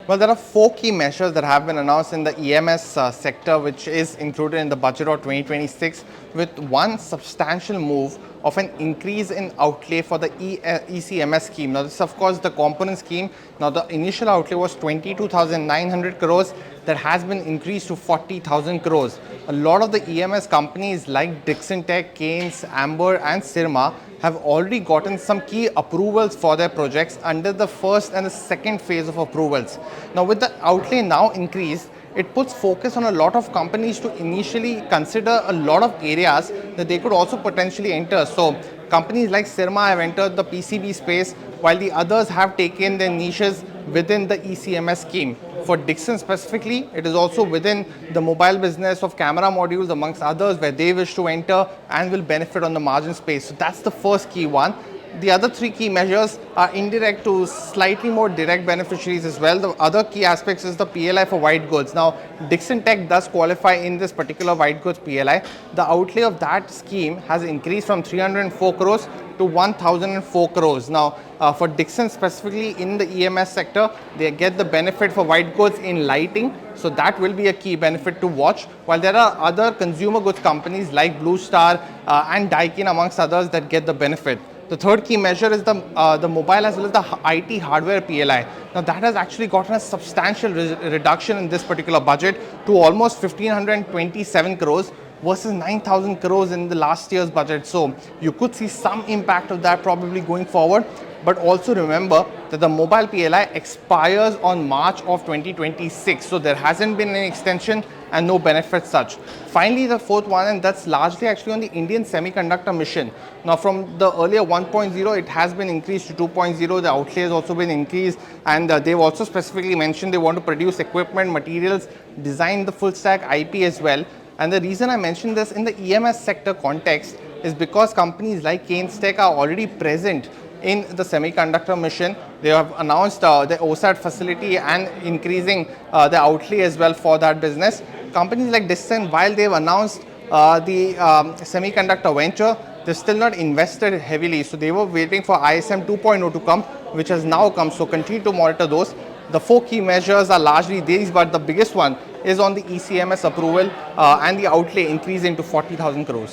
Well, there are four key measures that have been announced in the EMS sector, which is included in the budget of 2026, with one substantial move of an increase in outlay for the ECMS scheme. Now, this is of course the component scheme. Now, the initial outlay was 22,900 crores. That has been increased to 40,000 crores. A lot of the EMS companies like Dixon Tech, Keynes, Amber, and Sirma have already gotten some key approvals for their projects under the first and the second phase of approvals. Now, with the outlay now increased, it puts focus on a lot of companies to initially consider a lot of areas that they could also potentially enter. So, companies like Sirma have entered the PCB space, while the others have taken their niches within the ECMS scheme. For Dixon specifically, it is also within the mobile business of camera modules amongst others where they wish to enter and will benefit on the margin space. So that's the first key one. The other three key measures are indirect to slightly more direct beneficiaries as well. The other key aspects is the PLI for white goods. Now, Dixon Tech does qualify in this particular white goods PLI. The outlay of that scheme has increased from 304 crores to 1,004 crores. Now, for Dixon specifically in the EMS sector, they get the benefit for white goods in lighting. So that will be a key benefit to watch. While there are other consumer goods companies like Blue Star and Daikin amongst others that get the benefit. The third key measure is the mobile as well as the IT hardware PLI. Now that has actually gotten a substantial reduction in this particular budget to almost 1,527 crores versus 9,000 crores in the last year's budget. So you could see some impact of that probably going forward. But also remember that the mobile PLI expires on March of 2026. So there hasn't been any extension and no benefit such. Finally, the fourth one, and that's largely actually on the Indian semiconductor mission. Now, from the earlier 1.0, it has been increased to 2.0. The outlay has also been increased, and they've also specifically mentioned they want to produce equipment, materials, design the full stack IP as well. And the reason I mentioned this in the EMS sector context is because companies like Keynes Tech are already present in the semiconductor mission. They have announced the OSAT facility and increasing the outlay as well for that business. Companies like Dixon, while they've announced the semiconductor venture, they've still not invested heavily. So they were waiting for ISM 2.0 to come, which has now come. So continue to monitor those. The four key measures are largely these, but the biggest one is on the ECMS approval and the outlay increasing to 40,000 crores.